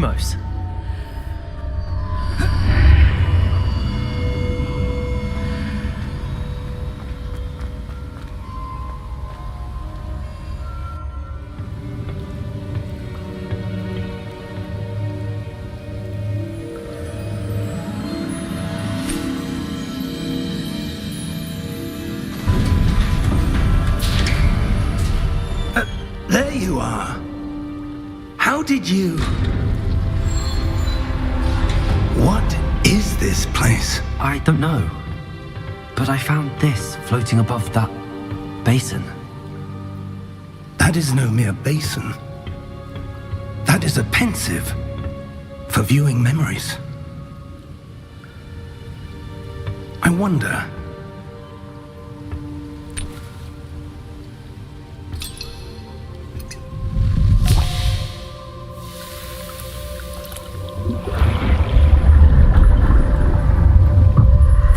Lumos. There you are. How did you... What is this place? I don't know. But I found this floating above that basin. That is no mere basin. That is a pensive for viewing memories. I wonder...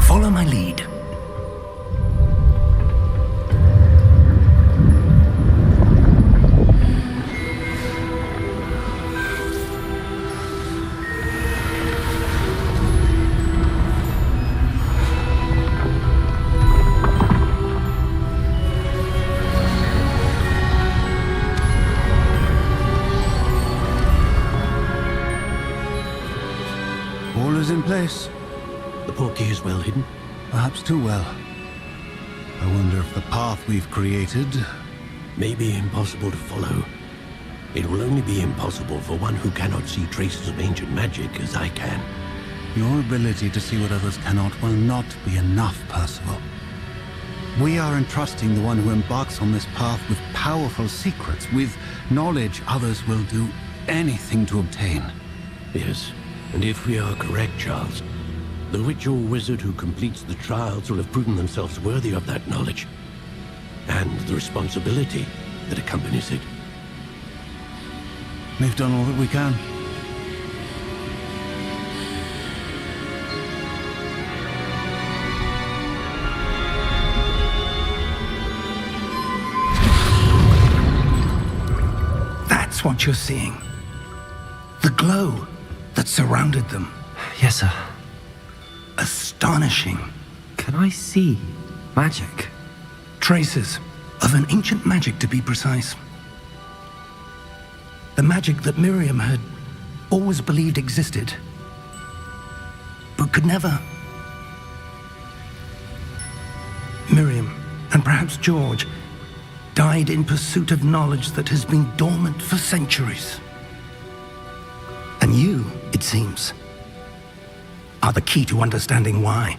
Follow my lead. All is in place. The portkey is well hidden. Perhaps too well. I wonder if the path we've created... May be impossible to follow. It will only be impossible for one who cannot see traces of ancient magic as I can. Your ability to see what others cannot will not be enough, Percival. We are entrusting the one who embarks on this path with powerful secrets, with knowledge others will do anything to obtain. Yes, and if we are correct, Charles, the witch or wizard who completes the trials will have proven themselves worthy of that knowledge, and the responsibility that accompanies it. We've done all that we can. That's what you're seeing. The glow that surrounded them. Yes, sir. Astonishing. Can I see magic? Traces of an ancient magic, to be precise. The magic that Miriam had always believed existed, but could never. Miriam, and perhaps George, died in pursuit of knowledge that has been dormant for centuries. And you, it seems, are the key to understanding why.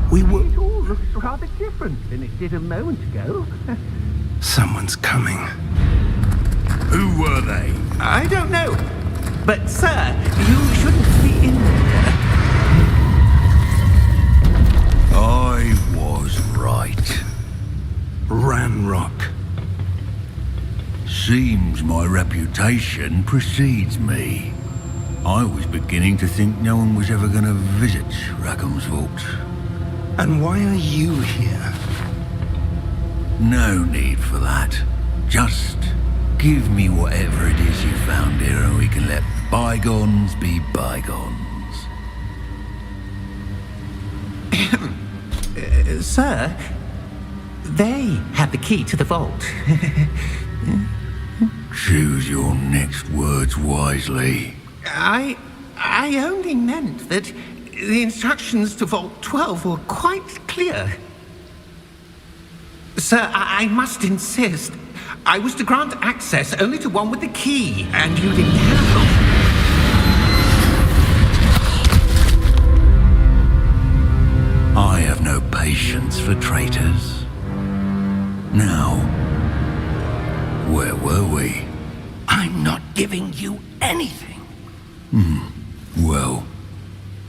We were... It all looks rather different than it did a moment ago. Someone's coming. Who were they? I don't know. But, sir, you shouldn't be in there. I was right. Ranrock. Seems my reputation precedes me. I was beginning to think no one was ever going to visit Rackham's vault. And why are you here? No need for that. Just give me whatever it is you found here and we can let bygones be bygones. Sir, they have the key to the vault. Choose your next words wisely. I only meant that the instructions to Vault 12 were quite clear. Sir, I must insist. I was to grant access only to one with the key, and you didn't have it. I have no patience for traitors. Now, where were we? I'm not giving you anything. Well,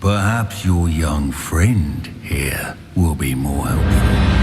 perhaps your young friend here will be more helpful.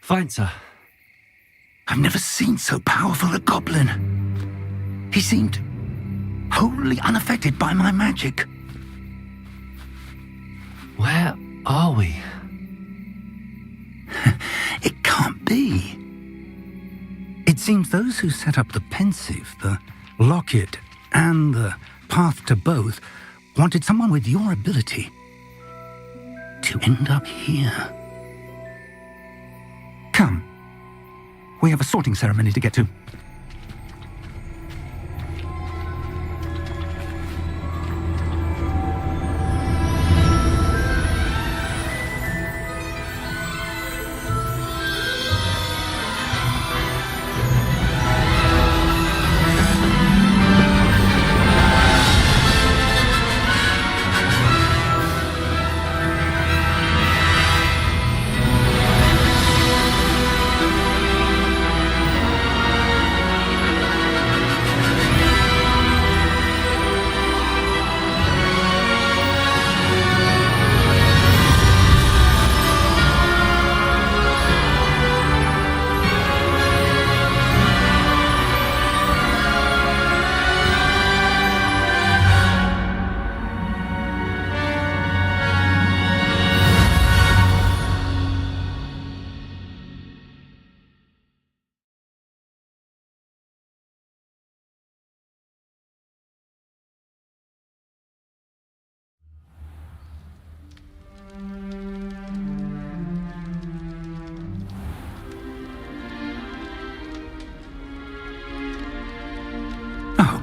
Fine, sir. I've never seen so powerful a goblin. He seemed wholly unaffected by my magic. Where are we? It can't be. It seems those who set up the pensive, the locket, and the path to both wanted someone with your ability to end up here. Come. We have a sorting ceremony to get to.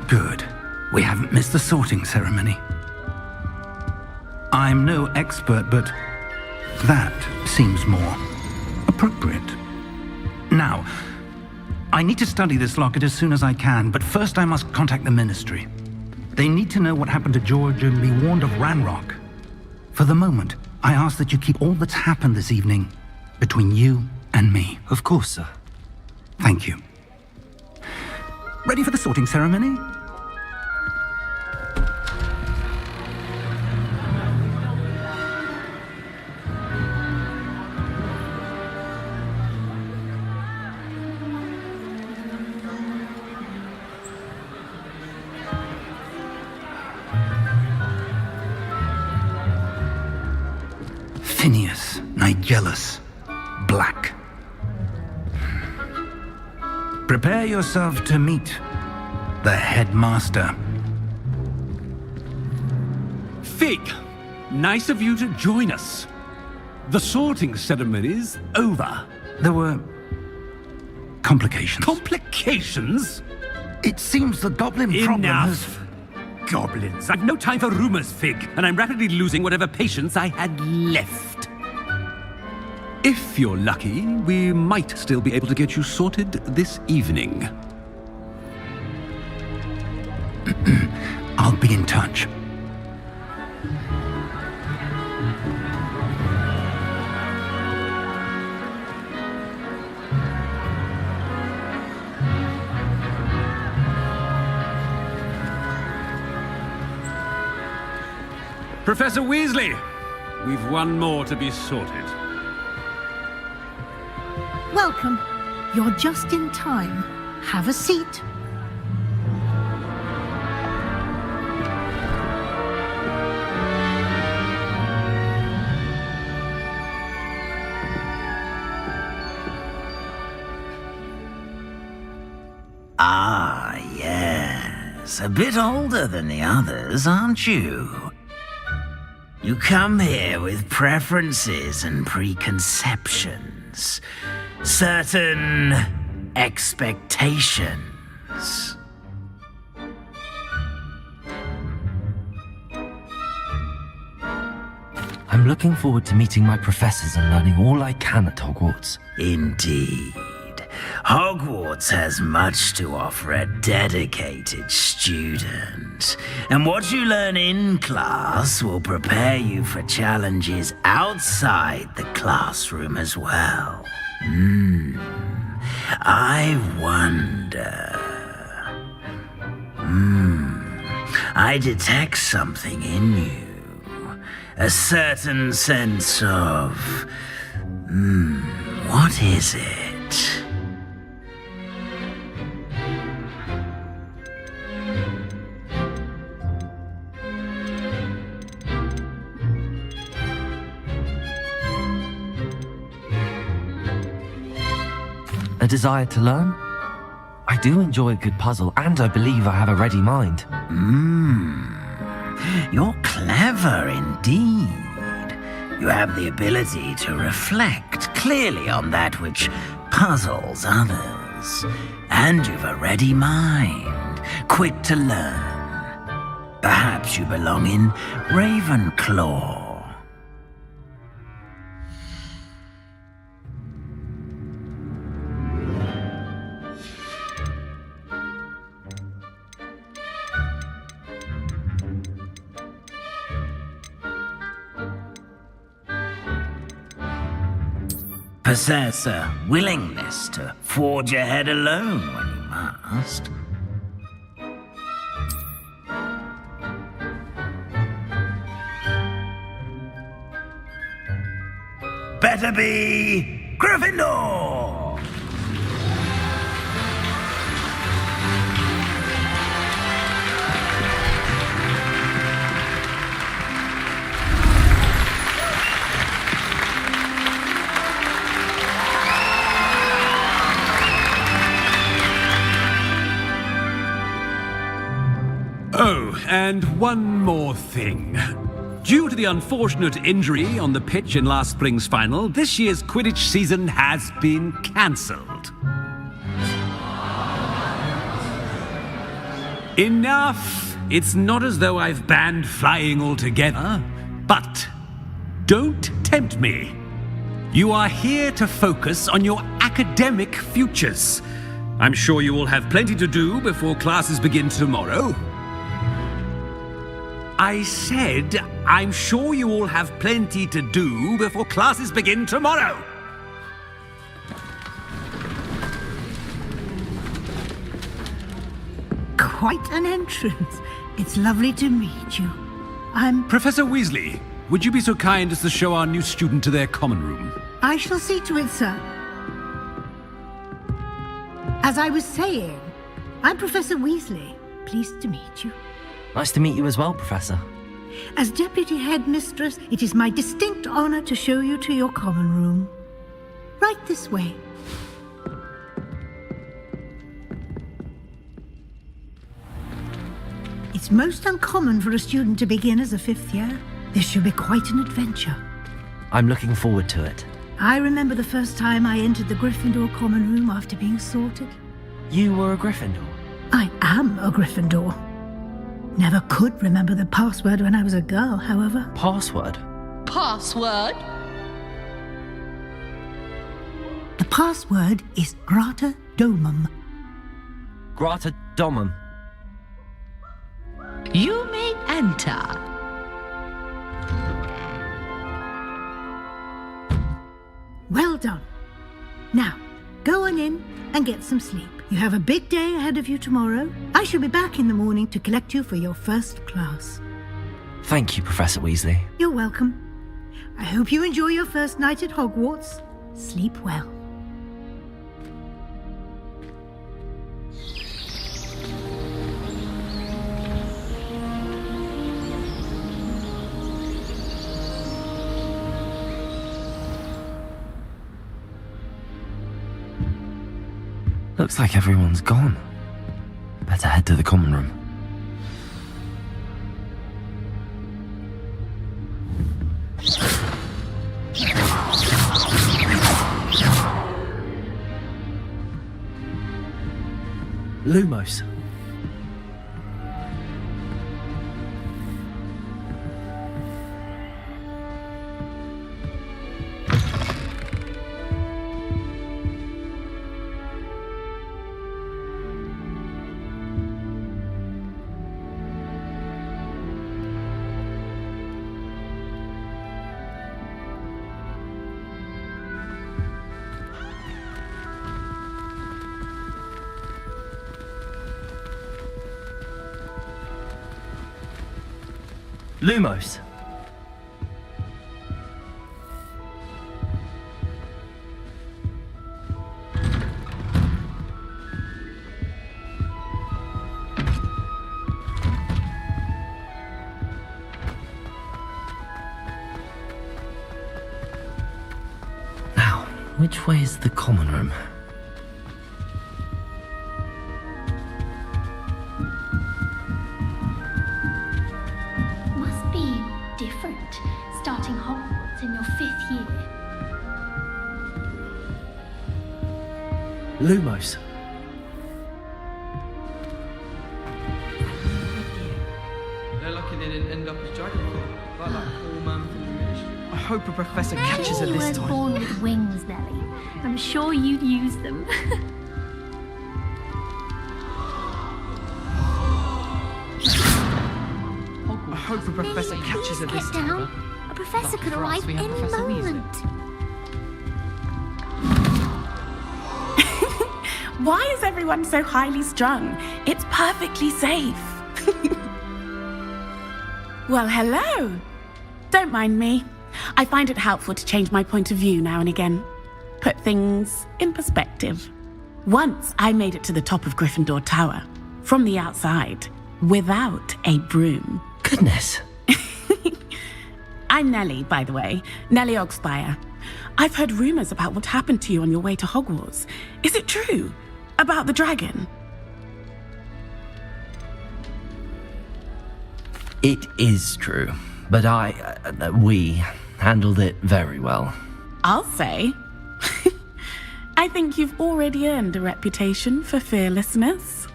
Good. We haven't missed the sorting ceremony. I'm no expert, but that seems more appropriate. Now, I need to study this locket as soon as I can, but first I must contact the Ministry. They need to know what happened to George and be warned of Ranrock. For the moment, I ask that you keep all that's happened this evening between you and me. Of course, sir. Thank you. Ready for the sorting ceremony? Phineas, Nigellus, Black. Prepare yourself to meet the headmaster. Fig, nice of you to join us. The sorting ceremony's over. There were complications. Complications? It seems the goblin problem has... Enough! Goblins. I've no time for rumors, Fig, and I'm rapidly losing whatever patience I had left. If you're lucky, we might still be able to get you sorted this evening. I'll be in touch. Professor Weasley, we've one more to be sorted. Welcome. You're just in time. Have a seat. Ah, yes. A bit older than the others, aren't you? You come here with preferences and preconceptions. Certain expectations. I'm looking forward to meeting my professors and learning all I can at Hogwarts. Indeed. Hogwarts has much to offer a dedicated student. And what you learn in class will prepare you for challenges outside the classroom as well. I wonder... I detect something in you. A certain sense of... What is it? A desire to learn? I do enjoy a good puzzle, and I believe I have a ready mind. You're clever indeed. You have the ability to reflect clearly on that which puzzles others. And you've a ready mind, quick to learn. Perhaps you belong in Ravenclaw. Possess a willingness to forge ahead alone when you must. Better be Gryffindor! Oh, and one more thing. Due to the unfortunate injury on the pitch in last spring's final, this year's Quidditch season has been cancelled. Enough! It's not as though I've banned flying altogether, but don't tempt me. You are here to focus on your academic futures. I'm sure you will have plenty to do before classes begin tomorrow. I said, I'm sure you all have plenty to do before classes begin tomorrow. Quite an entrance. It's lovely to meet you. I'm... Professor Weasley, would you be so kind as to show our new student to their common room? I shall see to it, sir. As I was saying, I'm Professor Weasley. Pleased to meet you. Nice to meet you as well, Professor. As Deputy Headmistress, it is my distinct honor to show you to your common room. Right this way. It's most uncommon for a student to begin as a fifth year. This should be quite an adventure. I'm looking forward to it. I remember the first time I entered the Gryffindor common room after being sorted. You were a Gryffindor? I am a Gryffindor. Never could remember the password when I was a girl, however. Password? Password? The password is Grata Domum. Grata Domum. You may enter. Well done. Now, go on in and get some sleep. You have a big day ahead of you tomorrow. I shall be back in the morning to collect you for your first class. Thank you, Professor Weasley. You're welcome. I hope you enjoy your first night at Hogwarts. Sleep well. Looks like everyone's gone. Better head to the common room. Lumos. Lumos. Which way is the common room? Must be different, starting Hogwarts in your 5th year. Lumos. They're lucky they didn't end up as Dragonfly, like that poor man from the ministry. I hope a professor catches her You this weren't time. born with wings, Nelly. I'm sure you'd use them. I hope a professor catches her this Get down. time. A professor could for us, arrive we have any Professor Weasley. moment. Why is everyone so highly strung? It's perfectly safe. Well, hello. Don't mind me. I find it helpful to change my point of view now and again. Put things in perspective. Once I made it to the top of Gryffindor Tower, from the outside, without a broom. Goodness. I'm Nellie, by the way. Nellie Ogspire. I've heard rumors about what happened to you on your way to Hogwarts. Is it true? About the dragon? It is true, but we handled it very well. I'll say. I think you've already earned a reputation for fearlessness.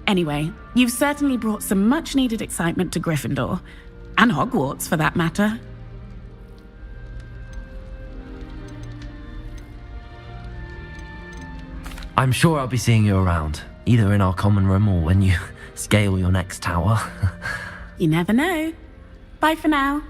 Anyway, you've certainly brought some much-needed excitement to Gryffindor. And Hogwarts, for that matter. I'm sure I'll be seeing you around, either in our common room or when you scale your next tower. You never know. Bye for now.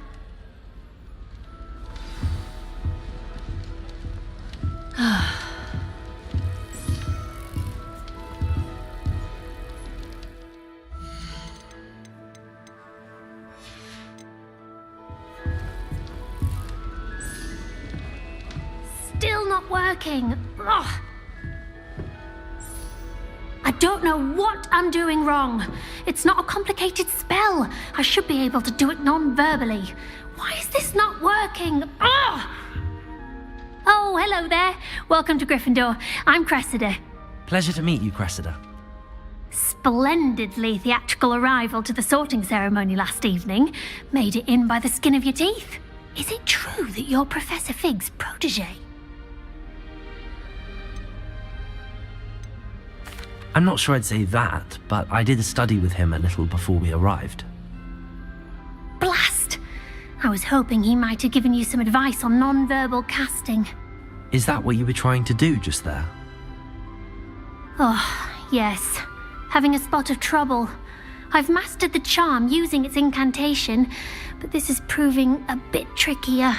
Still not working. Ugh. I don't know what I'm doing wrong. It's not a complicated spell. I should be able to do it non-verbally. Why is this not working? Ugh. Oh, hello there. Welcome to Gryffindor. I'm Cressida. Pleasure to meet you, Cressida. Splendidly theatrical arrival to the sorting ceremony last evening. Made it in by the skin of your teeth. Is it true that you're Professor Fig's protege? I'm not sure I'd say that, but I did study with him a little before we arrived. Blast! I was hoping he might have given you some advice on non-verbal casting. Is that what you were trying to do just there? Oh, yes. Having a spot of trouble. I've mastered the charm using its incantation, but this is proving a bit trickier.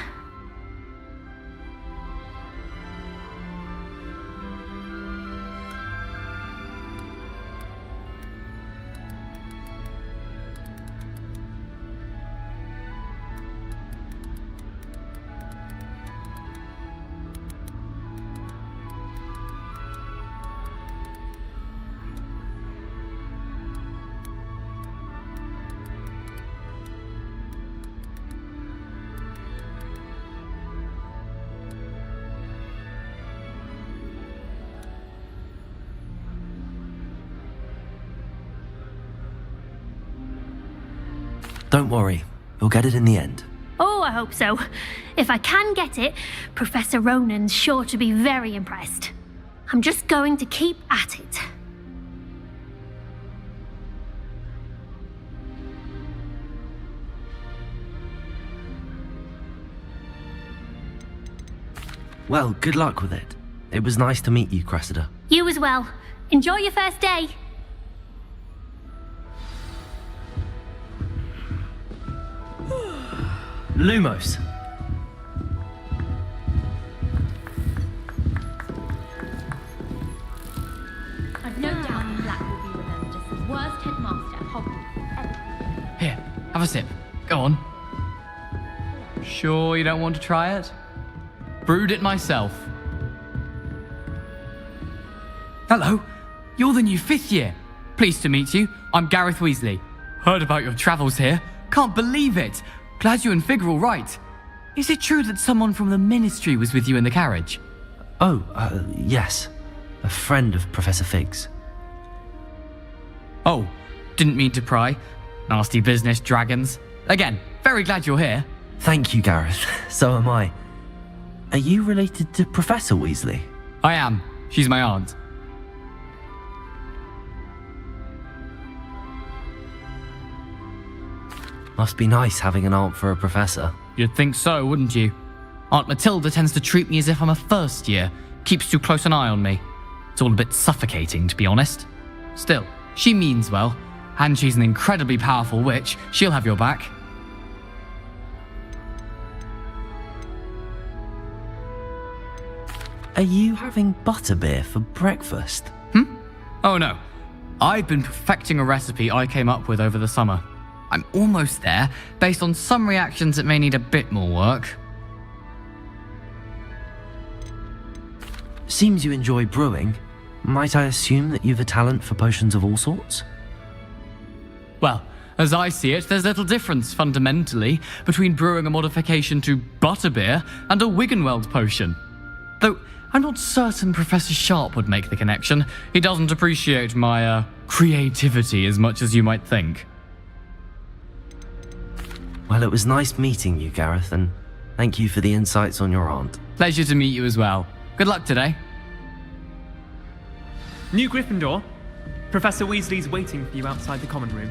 Don't worry, you'll get it in the end. Oh, I hope so. If I can get it, Professor Ronan's sure to be very impressed. I'm just going to keep at it. Well, good luck with it. It was nice to meet you, Cressida. You as well. Enjoy your first day. Lumos. I've no doubt Black will be remembered as the worst headmaster at Hogwarts ever. Here, have a sip. Go on. Sure you don't want to try it? Brewed it myself. Hello, you're the new 5th year. Pleased to meet you. I'm Gareth Weasley. Heard about your travels here. Can't believe it. Glad you and Fig are all right. Is it true that someone from the Ministry was with you in the carriage? Oh, yes. A friend of Professor Fig's. Oh, didn't mean to pry. Nasty business, dragons. Again, very glad you're here. Thank you, Gareth. So am I. Are you related to Professor Weasley? I am. She's my aunt. Must be nice having an aunt for a professor. You'd think so, wouldn't you? Aunt Matilda tends to treat me as if I'm a first year, keeps too close an eye on me. It's all a bit suffocating, to be honest. Still, she means well, and she's an incredibly powerful witch. She'll have your back. Are you having butterbeer for breakfast? Oh no. I've been perfecting a recipe I came up with over the summer. I'm almost there, based on some reactions that may need a bit more work. Seems you enjoy brewing. Might I assume that you've a talent for potions of all sorts? Well, as I see it, there's little difference, fundamentally, between brewing a modification to butterbeer and a Wiggenweld potion. Though, I'm not certain Professor Sharp would make the connection. He doesn't appreciate my, creativity as much as you might think. Well, it was nice meeting you, Gareth, and thank you for the insights on your aunt. Pleasure to meet you as well. Good luck today. New Gryffindor. Professor Weasley's waiting for you outside the common room.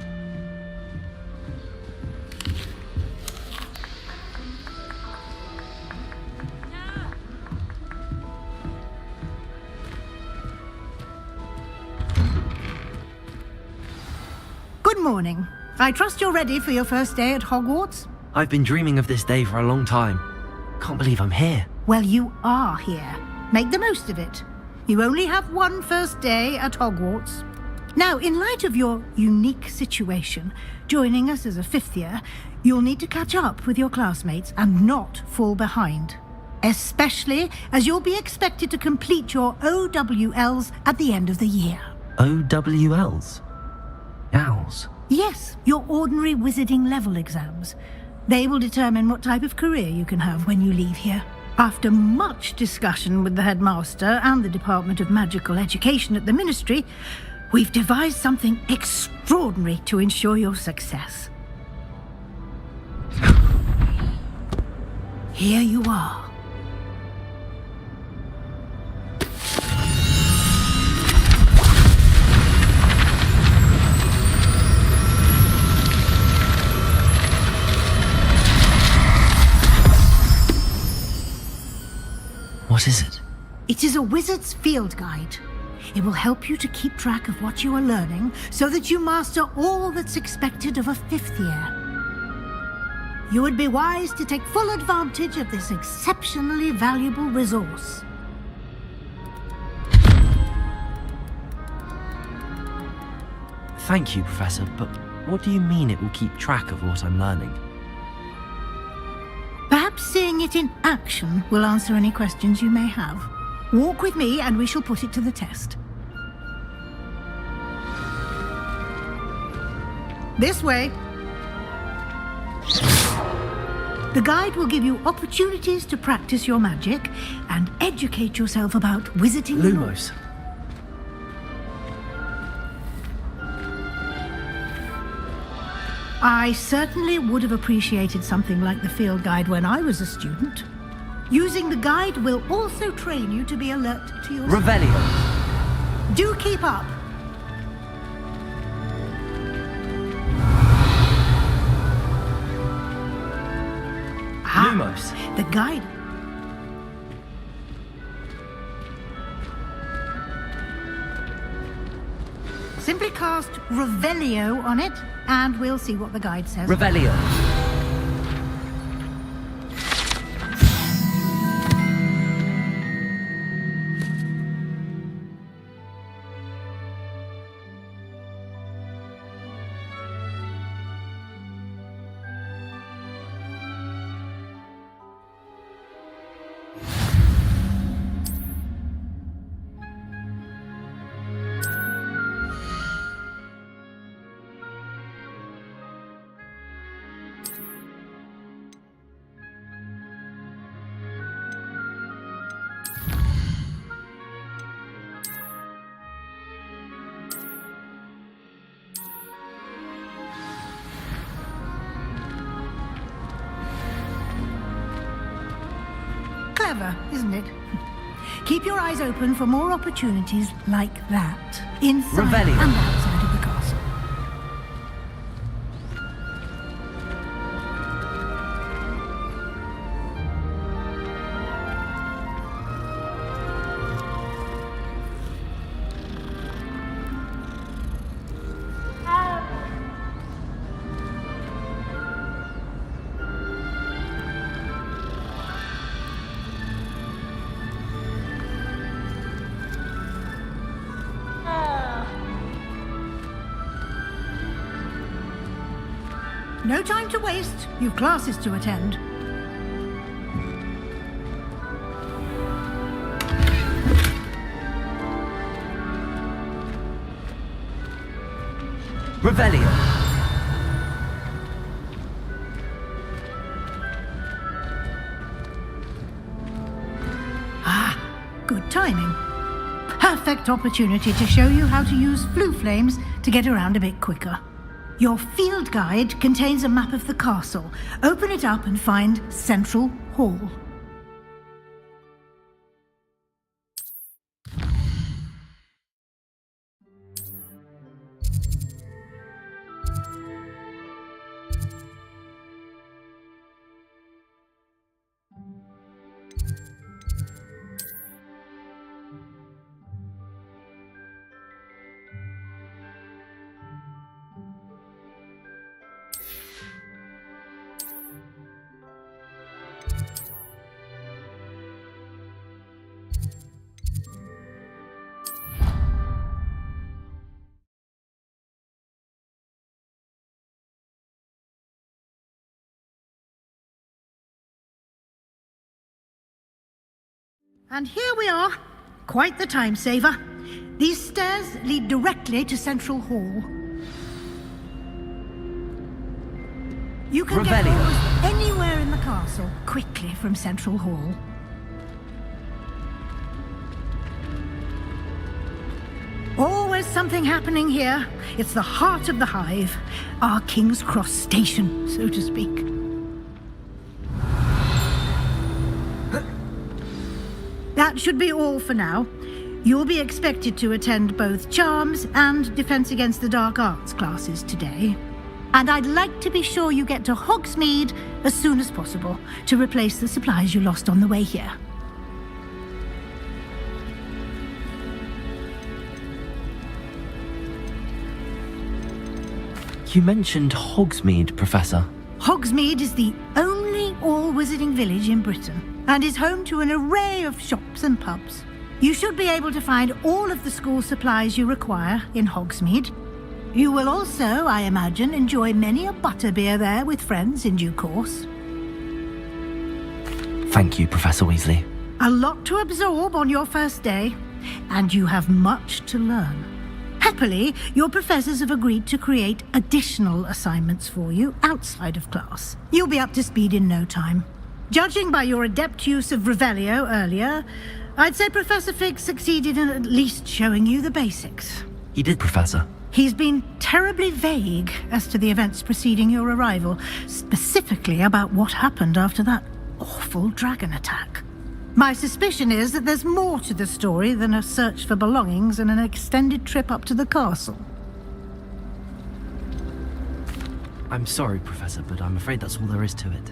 Good morning. I trust you're ready for your first day at Hogwarts? I've been dreaming of this day for a long time. Can't believe I'm here. Well, you are here. Make the most of it. You only have one first day at Hogwarts. Now, in light of your unique situation, joining us as a fifth year, you'll need to catch up with your classmates and not fall behind. Especially as you'll be expected to complete your OWLs at the end of the year. OWLs? Owls? Yes, your ordinary wizarding level exams. They will determine what type of career you can have when you leave here. After much discussion with the headmaster and the Department of Magical Education at the Ministry, we've devised something extraordinary to ensure your success. Here you are. What is it? It is a wizard's field guide. It will help you to keep track of what you are learning so that you master all that's expected of a fifth year. You would be wise to take full advantage of this exceptionally valuable resource. Thank you, Professor, but what do you mean it will keep track of what I'm learning? Perhaps seeing it in action will answer any questions you may have. Walk with me and we shall put it to the test. This way. The guide will give you opportunities to practice your magic and educate yourself about wizarding. Lumos. I certainly would have appreciated something like the field guide when I was a student. Using the guide will also train you to be alert to your... Revelio. Do keep up. Lumos. The guide... Simply cast Revelio on it, and we'll see what the guide says. Revelio. Clever, isn't it? Keep your eyes open for more opportunities like that, inside Revelio. and outside of the castle. No time to waste. You've classes to attend. Revelio. Ah, good timing. Perfect opportunity to show you how to use flue flames to get around a bit quicker. Your field guide contains a map of the castle. Open it up and find Central Hall. And here we are. Quite the time saver. These stairs lead directly to Central Hall. You can get Revelio. almost anywhere in the castle quickly from Central Hall. Always something happening here. It's the heart of the hive. Our King's Cross station, so to speak. That should be all for now. You'll be expected to attend both Charms and Defense Against the Dark Arts classes today. And I'd like to be sure you get to Hogsmeade as soon as possible to replace the supplies you lost on the way here. You mentioned Hogsmeade, Professor. Hogsmeade is the only all-wizarding village in Britain and is home to an array of shops and pubs. You should be able to find all of the school supplies you require in Hogsmeade. You will also, I imagine, enjoy many a butterbeer there with friends in due course. Thank you, Professor Weasley. A lot to absorb on your first day, and you have much to learn. Happily, your professors have agreed to create additional assignments for you outside of class. You'll be up to speed in no time. Judging by your adept use of Revelio earlier, I'd say Professor Fig succeeded in at least showing you the basics. He did, Professor. He's been terribly vague as to the events preceding your arrival, specifically about what happened after that awful dragon attack. My suspicion is that there's more to the story than a search for belongings and an extended trip up to the castle. I'm sorry, Professor, but I'm afraid that's all there is to it.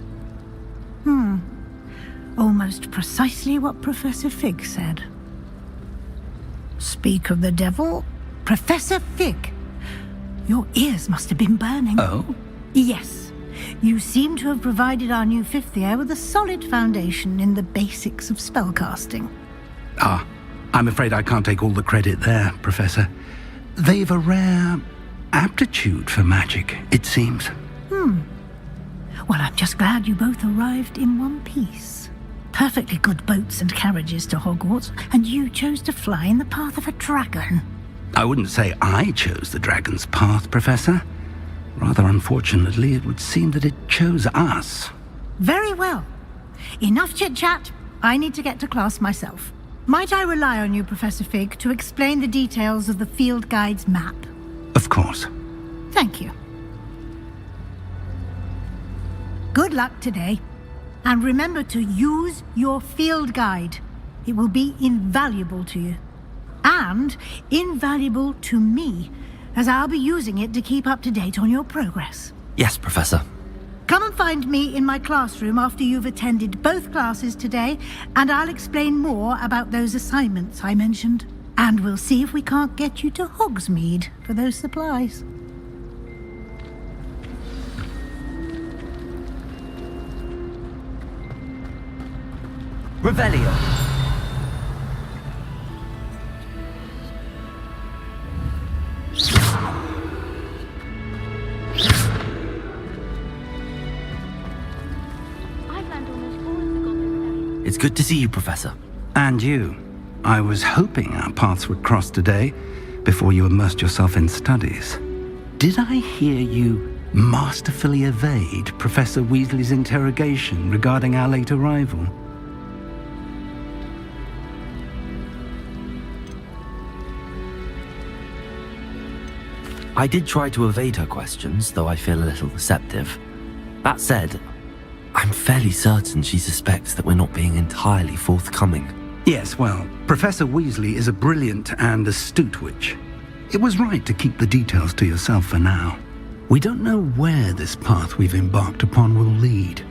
Almost precisely what Professor Fig said. Speak of the devil, Professor Fig. Your ears must have been burning. Oh? Yes. You seem to have provided our new fifth year with a solid foundation in the basics of spellcasting. Ah, I'm afraid I can't take all the credit there, Professor. They've a rare aptitude for magic, it seems. Well, I'm just glad you both arrived in one piece. Perfectly good boats and carriages to Hogwarts, and you chose to fly in the path of a dragon. I wouldn't say I chose the dragon's path, Professor. Rather unfortunately, it would seem that it chose us. Very well. Enough chit-chat. I need to get to class myself. Might I rely on you, Professor Fig, to explain the details of the field guide's map? Of course. Thank you. Good luck today. And remember to use your field guide. It will be invaluable to you. And invaluable to me, as I'll be using it to keep up to date on your progress. Yes, Professor. Come and find me in my classroom after you've attended both classes today, and I'll explain more about those assignments I mentioned. And we'll see if we can't get you to Hogsmeade for those supplies. Revelio. It's good to see you, Professor. And you. I was hoping our paths would cross today, before you immersed yourself in studies. Did I hear you masterfully evade Professor Weasley's interrogation regarding our late arrival? I did try to evade her questions, though I feel a little receptive. That said, I'm fairly certain she suspects that we're not being entirely forthcoming. Yes, well, Professor Weasley is a brilliant and astute witch. It was right to keep the details to yourself for now. We don't know where this path we've embarked upon will lead.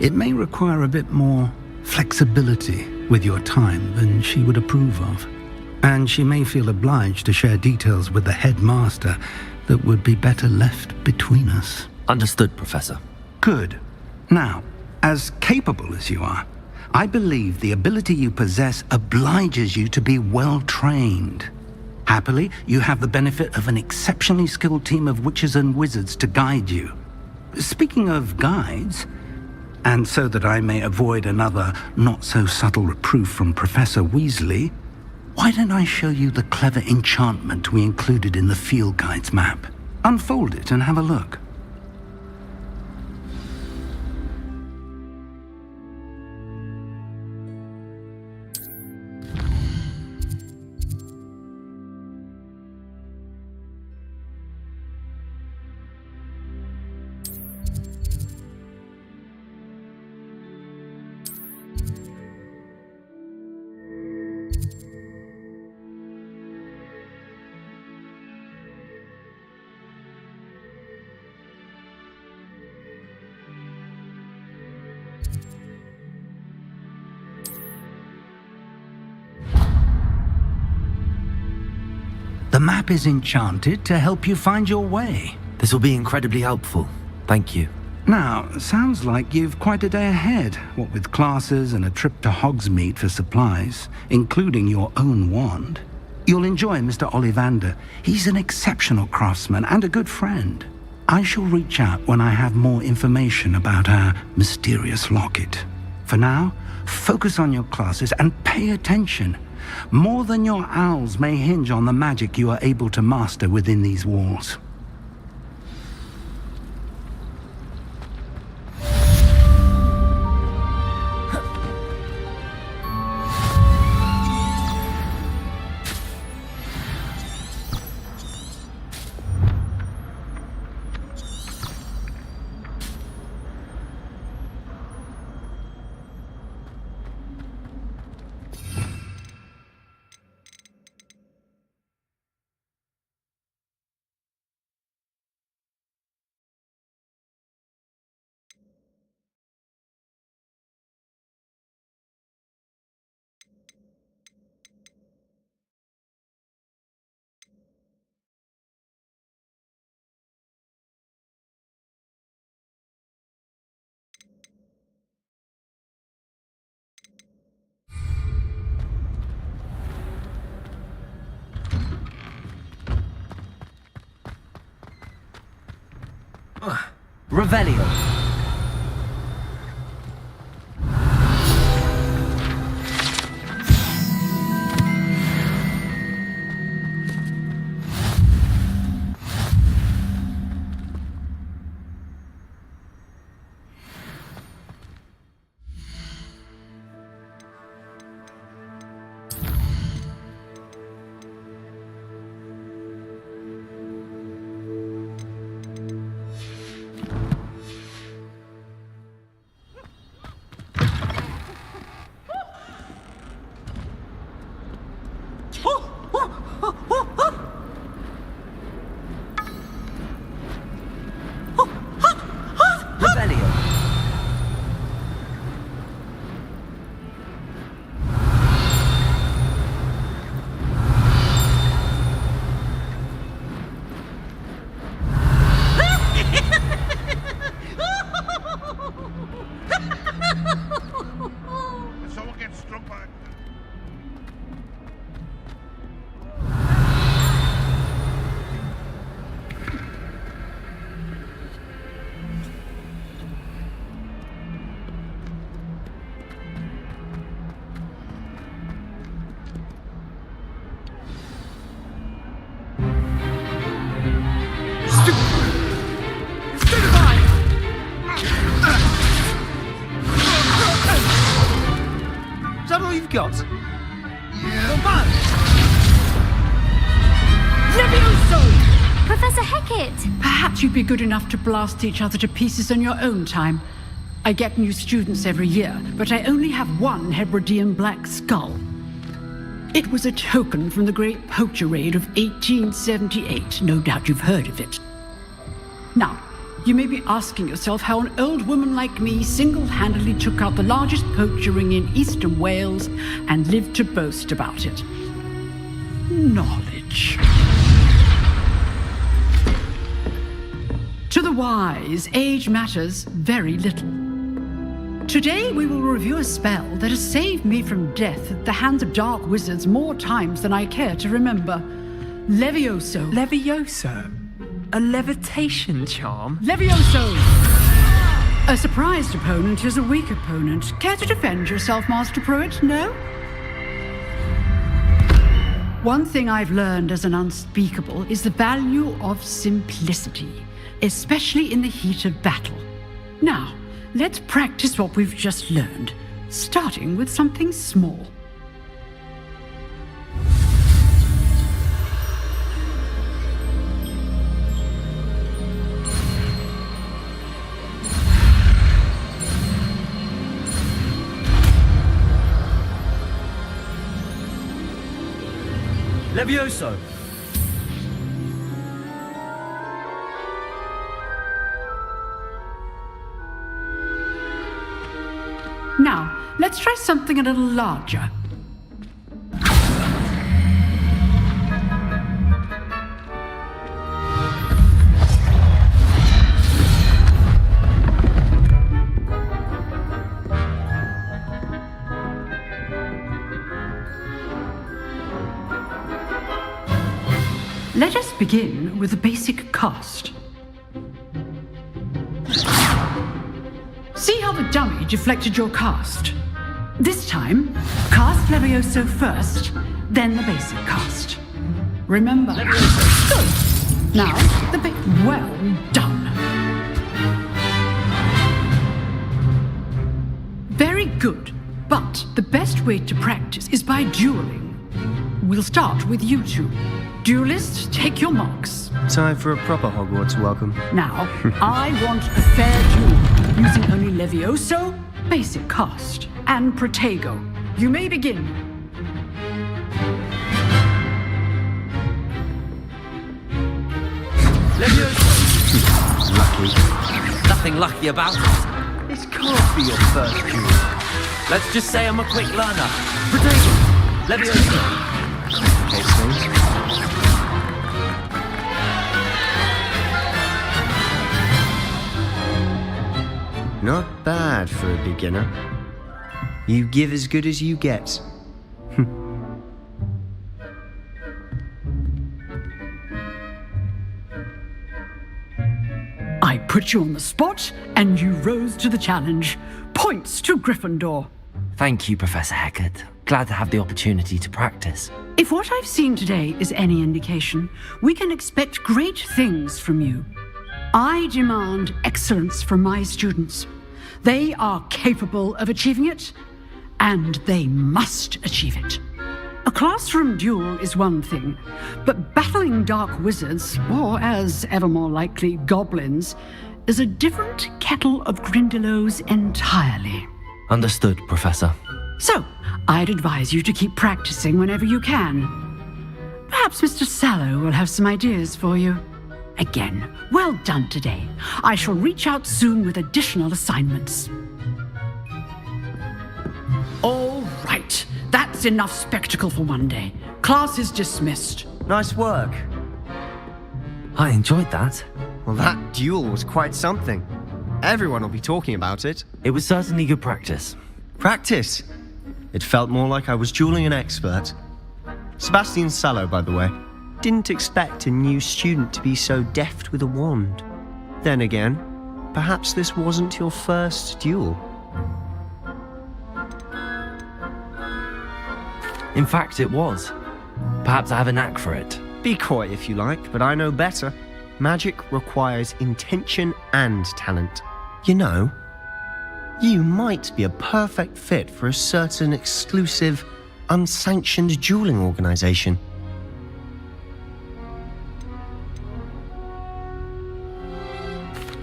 It may require a bit more flexibility with your time than she would approve of. And she may feel obliged to share details with the headmaster that would be better left between us. Understood, Professor. Good. Now, as capable as you are, I believe the ability you possess obliges you to be well trained. Happily, you have the benefit of an exceptionally skilled team of witches and wizards to guide you. Speaking of guides, and so that I may avoid another not-so-subtle reproof from Professor Weasley, why don't I show you the clever enchantment we included in the field guide's map? Unfold it and have a look. The map is enchanted to help you find your way. This will be incredibly helpful. Thank you. Now, sounds like you've quite a day ahead, what with classes and a trip to Hogsmeade for supplies, including your own wand. You'll enjoy Mr. Ollivander. He's an exceptional craftsman and a good friend. I shall reach out when I have more information about our mysterious locket. For now, focus on your classes and pay attention. More than your owls may hinge on the magic you are able to master within these walls. Revelio. Stupefy! Is that all you've got? Yeah. Come on! Levioso! Professor Hecat! Perhaps you'd be good enough to blast each other to pieces in your own time. I get new students every year, but I only have one Hebridean black skull. It was a token from the Great Poacher Raid of 1878. No doubt you've heard of it. Now, you may be asking yourself how an old woman like me single-handedly took out the largest poacher ring in eastern Wales and lived to boast about it. Knowledge. To the wise, age matters very little. Today we will review a spell that has saved me from death at the hands of dark wizards more times than I care to remember. Levioso. Levioso? A levitation charm? Levioso! A surprised opponent is a weak opponent. Care to defend yourself, Master Pruitt? No? One thing I've learned as an unspeakable is the value of simplicity, especially in the heat of battle. Now, let's practice what we've just learned, starting with something small. Levioso! Now, let's try something a little larger. Let us begin with a basic cast. See how the dummy deflected your cast? This time, cast Levioso first, then the basic cast. Remember. Levioso. Good. Now, well done. Very good. But the best way to practice is by dueling. We'll start with you two. Duelists, take your marks. Time for a proper Hogwarts welcome. Now, I want a fair duel, using only Levioso, basic cast, and Protego. You may begin. Levioso! Lucky. Nothing lucky about it. This can't be your first duel. Let's just say I'm a quick learner. Protego! Levioso! Okay, Snape. Not bad for a beginner. You give as good as you get. I put you on the spot, and you rose to the challenge. Points to Gryffindor. Thank you, Professor Hecat. Glad to have the opportunity to practice. If what I've seen today is any indication, we can expect great things from you. I demand excellence from my students. They are capable of achieving it, and they must achieve it. A classroom duel is one thing, but battling dark wizards, or as ever more likely, goblins, is a different kettle of Grindylows entirely. Understood, Professor. So, I'd advise you to keep practicing whenever you can. Perhaps Mr. Sallow will have some ideas for you. Again, well done today. I shall reach out soon with additional assignments. All right, that's enough spectacle for one day. Class is dismissed. Nice work. I enjoyed that. Well, that duel was quite something. Everyone will be talking about it. It was certainly good practice. Practice? It felt more like I was dueling an expert. Sebastian Sallow, by the way. Didn't expect a new student to be so deft with a wand. Then again, perhaps this wasn't your first duel. In fact, it was. Perhaps I have a knack for it. Be coy if you like, but I know better. Magic requires intention and talent. You know, you might be a perfect fit for a certain exclusive, unsanctioned dueling organization.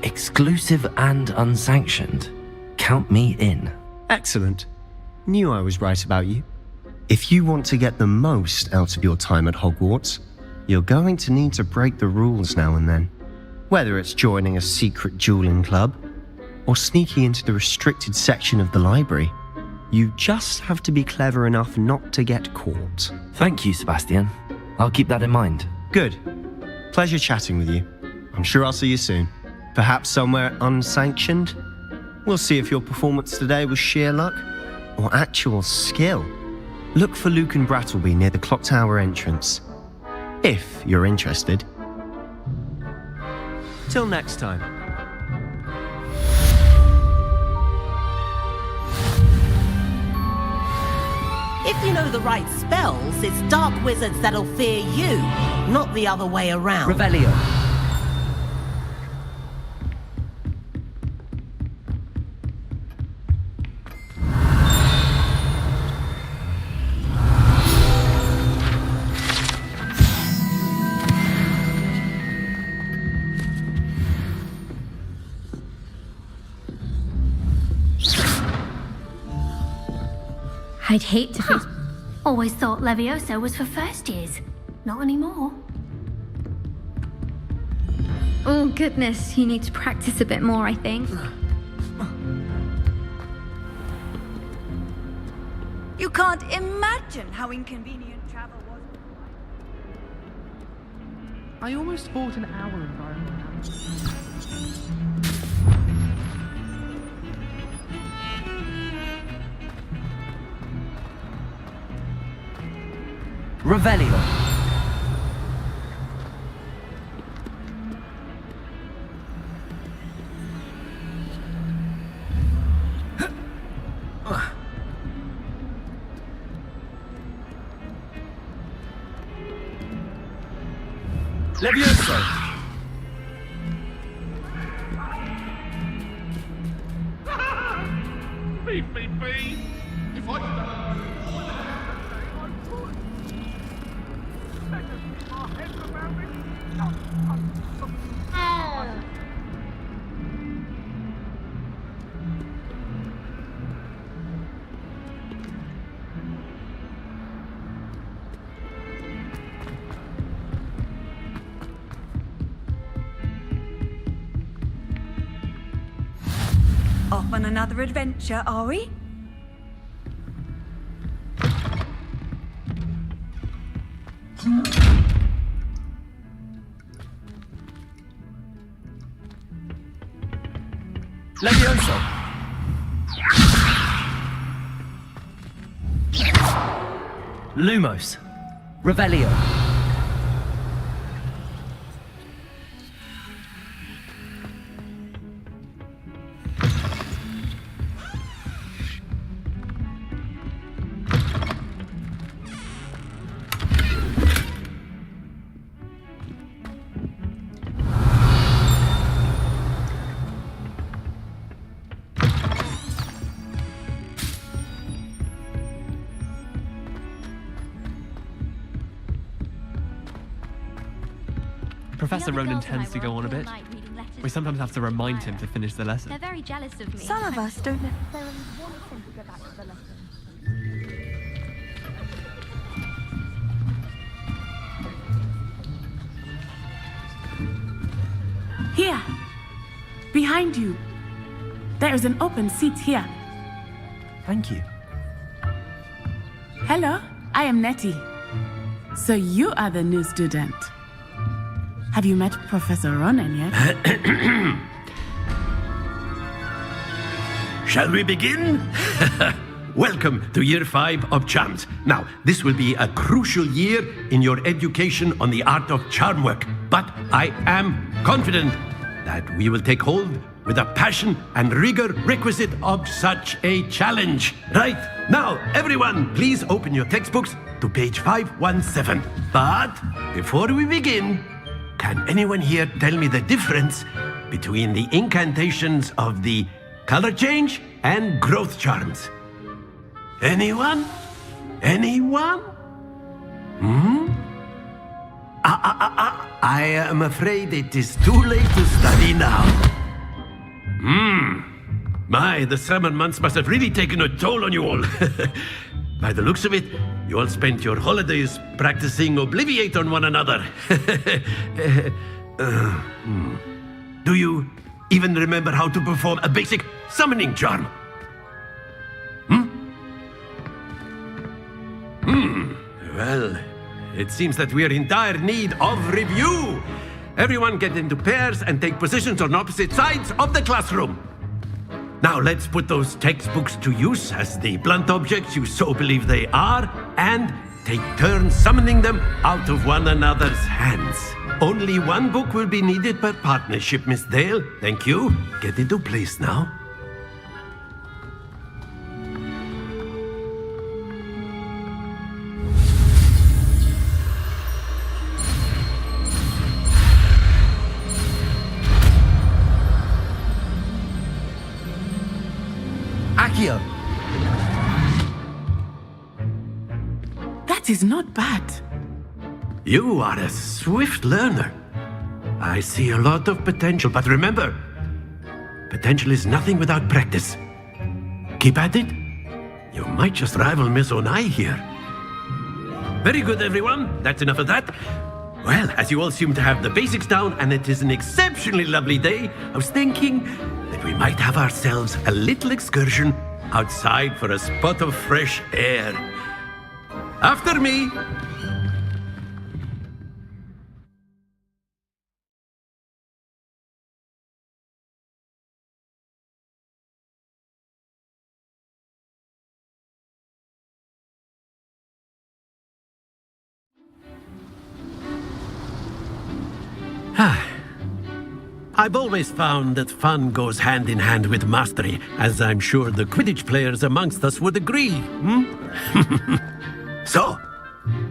Exclusive and unsanctioned. Count me in. Excellent. Knew I was right about you. If you want to get the most out of your time at Hogwarts, you're going to need to break the rules now and then. Whether it's joining a secret dueling club, or sneaking into the restricted section of the library, you just have to be clever enough not to get caught. Thank you, Sebastian. I'll keep that in mind. Good. Pleasure chatting with you. I'm sure I'll see you soon. Perhaps somewhere unsanctioned? We'll see if your performance today was sheer luck or actual skill. Look for Luke and Brattleby near the clock tower entrance, if you're interested. Till next time. If you know the right spells, it's dark wizards that'll fear you, not the other way around. Revelio. I'd hate to face... Always thought Levioso was for first years. Not anymore. Oh goodness, you need to practice a bit more, I think. You can't imagine how inconvenient travel was. I almost bought an hour environment. Revelio. Levioso! Beep, beep, beep! If I... Off on another adventure, are we? Levioso. Lumos. Revelio. Professor Ronan tends to go on a bit. We sometimes have to remind him to finish the lesson. They're very jealous of me. Some of us don't necessarily want him to go back to the lesson. Here! Behind you! There is an open seat here. Thank you. Hello, I am Nettie. So you are the new student. Have you met Professor Ronan yet? Shall we begin? Welcome to Year 5 of Charms. Now, this will be a crucial year in your education on the art of charm work, but I am confident that we will take hold with the passion and rigor requisite of such a challenge. Right, now, everyone, please open your textbooks to page 517. But before we begin, can anyone here tell me the difference between the incantations of the color change and growth charms? Anyone? Anyone? I am afraid it is too late to study now. My, the summer months must have really taken a toll on you all. By the looks of it, you all spent your holidays practicing Obliviate on one another. Do you even remember how to perform a basic summoning charm? Well, it seems that we are in dire need of review. Everyone get into pairs and take positions on opposite sides of the classroom. Now let's put those textbooks to use as the blunt objects you so believe they are, and take turns summoning them out of one another's hands. Only one book will be needed per partnership, Miss Dale. Thank you. Get into place now. Accio! That is not bad. You are a swift learner. I see a lot of potential, but remember, potential is nothing without practice. Keep at it. You might just rival Miss Onai here. Very good, everyone. That's enough of that. Well, as you all seem to have the basics down, and it is an exceptionally lovely day, I was thinking that we might have ourselves a little excursion outside for a spot of fresh air. After me. I've always found that fun goes hand in hand with mastery, as I'm sure the Quidditch players amongst us would agree. So,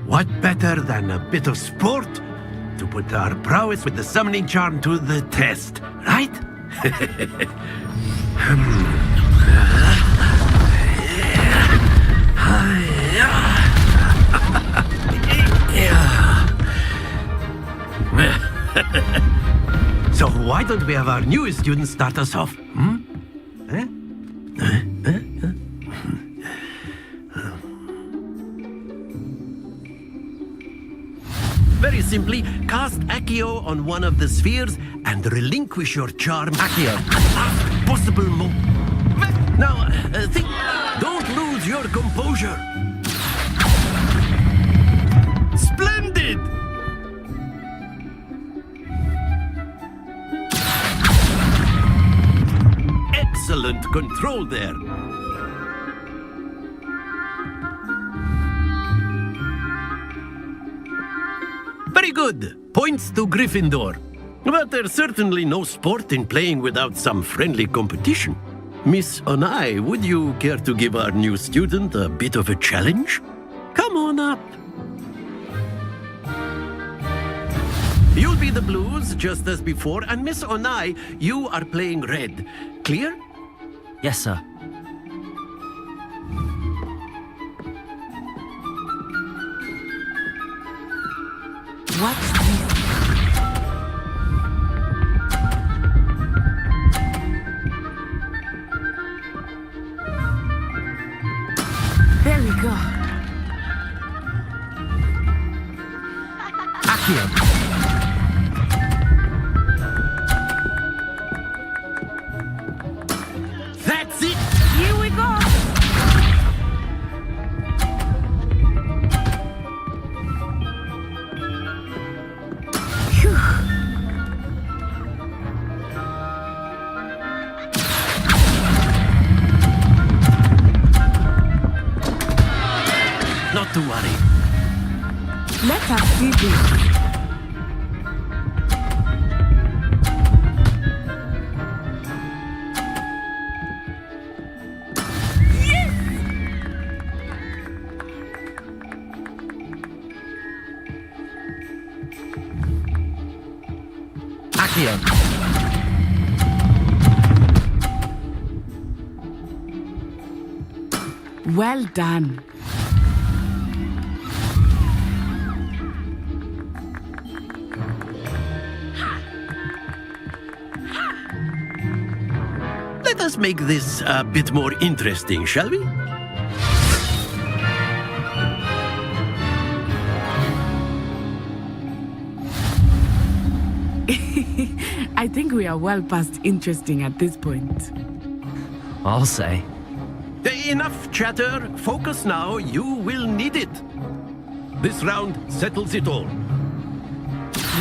what better than a bit of sport to put our prowess with the summoning charm to the test, right? So why don't we have our newest student start us off? Very simply, cast Accio on one of the spheres and relinquish your charm. Accio. Possible move. Now, think. Don't lose your composure. Splendid! Excellent control there. Very good. Points to Gryffindor. But there's certainly no sport in playing without some friendly competition. Miss Onai, would you care to give our new student a bit of a challenge? Come on up. You'll be the blues, just as before, and Miss Onai, you are playing red. Clear? Yes, sir. What's this? There we go. Accio! That's it! Here we go! Phew. Not to worry. Let us see this. Accio. Well done. Let us make this a bit more interesting, shall we? I think we are well past interesting at this point. I'll say. Enough chatter. Focus now. You will need it. This round settles it all.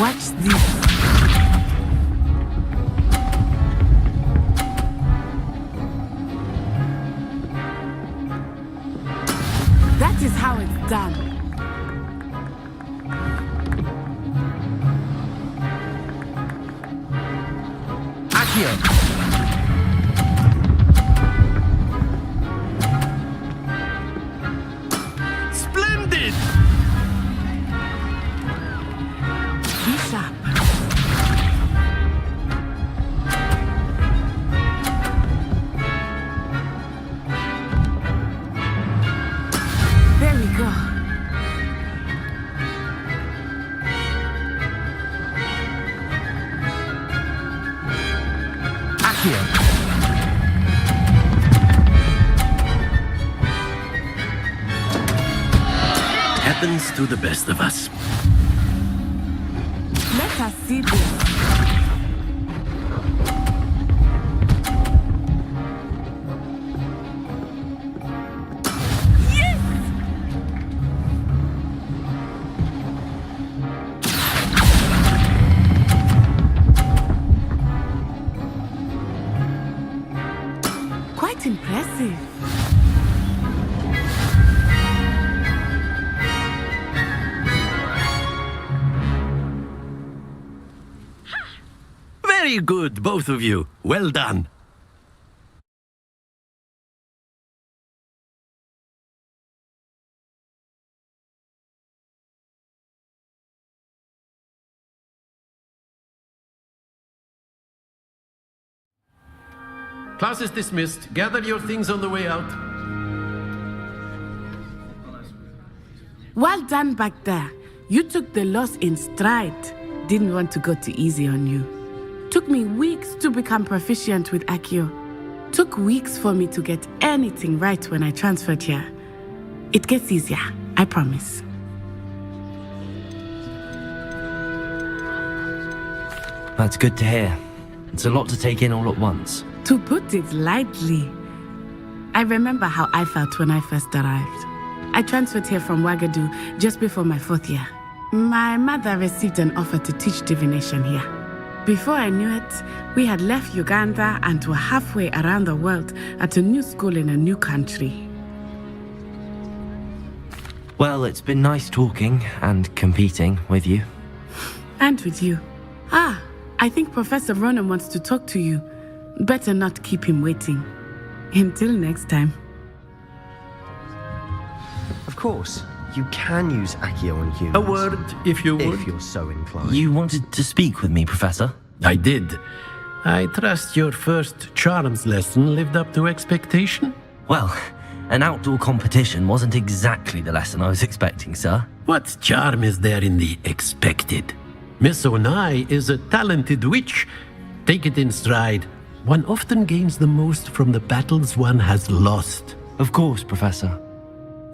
Watch this. That is how it's done. Accio. Splendid! Be sharp. There we go. Accio. Happens to the best of us. Let us see this. Quite impressive. Very good, both of you. Well done. Class is dismissed. Gather your things on the way out. Well done back there. You took the loss in stride. Didn't want to go too easy on you. Took me weeks to become proficient with Accio. Took weeks for me to get anything right when I transferred here. It gets easier, I promise. That's good to hear. It's a lot to take in all at once. To put it lightly, I remember how I felt when I first arrived. I transferred here from Ouagadougou just before my 4th year. My mother received an offer to teach divination here. Before I knew it, we had left Uganda and were halfway around the world at a new school in a new country. Well, it's been nice talking and competing with you. And with you. Ah, I think Professor Ronan wants to talk to you. Better not keep him waiting. Until next time. Of course, you can use Accio on humans. A word, if you would. If you're so inclined. You wanted to speak with me, Professor? I did. I trust your first charms lesson lived up to expectation? Well, an outdoor competition wasn't exactly the lesson I was expecting, sir. What charm is there in the expected? Miss Onai is a talented witch. Take it in stride. One often gains the most from the battles one has lost. Of course, Professor.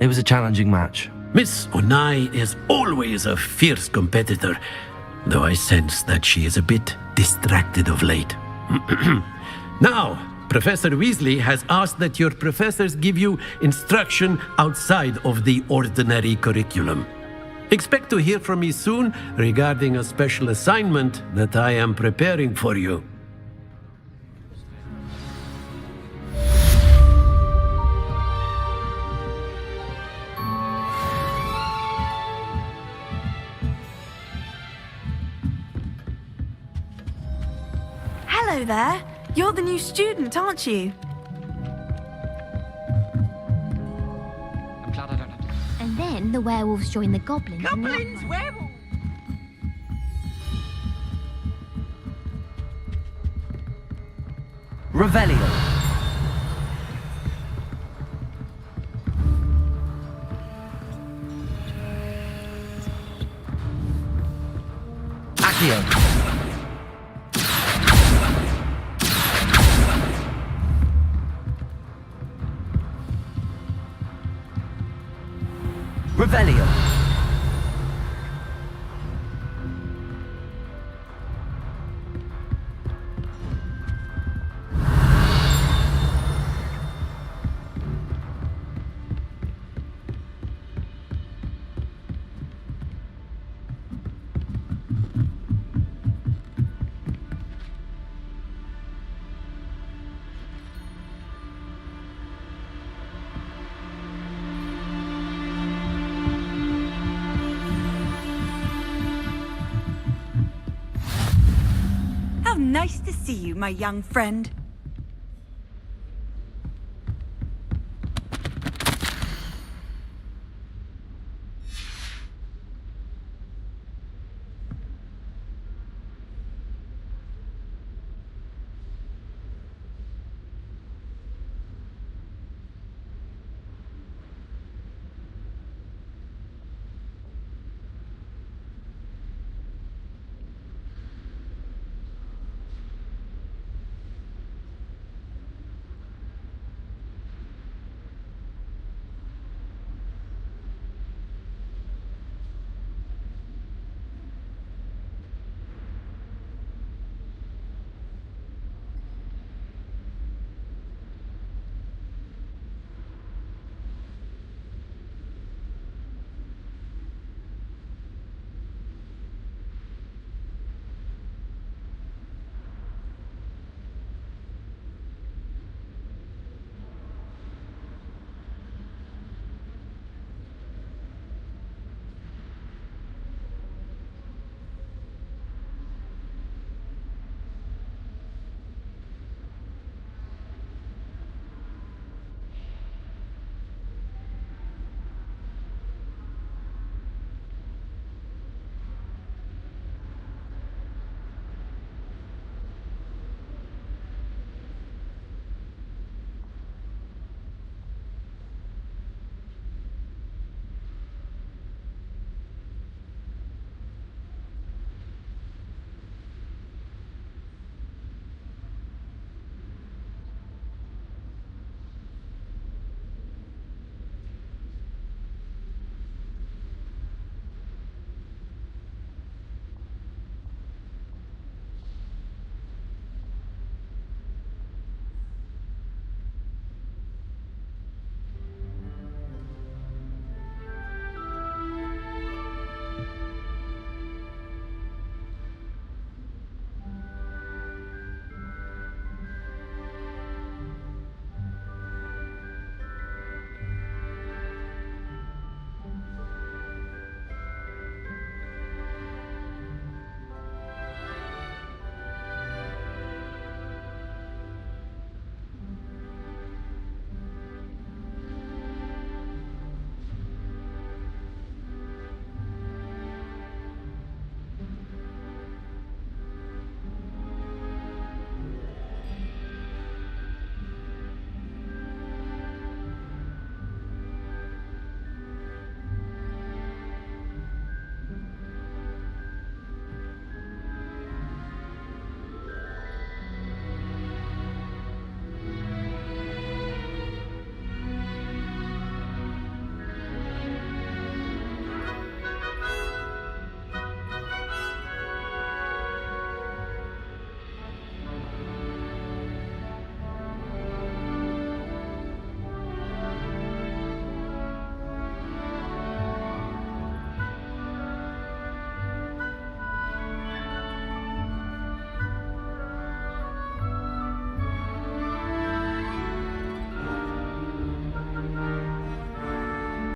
It was a challenging match. Miss Onai is always a fierce competitor, though I sense that she is a bit distracted of late. Now, Professor Weasley has asked that your professors give you instruction outside of the ordinary curriculum. Expect to hear from me soon regarding a special assignment that I am preparing for you. Hello there. You're the new student, aren't you? And then the werewolves join the goblins. Goblins, werewolves! Revelio. Accio. Revelio. How nice to see you, my young friend.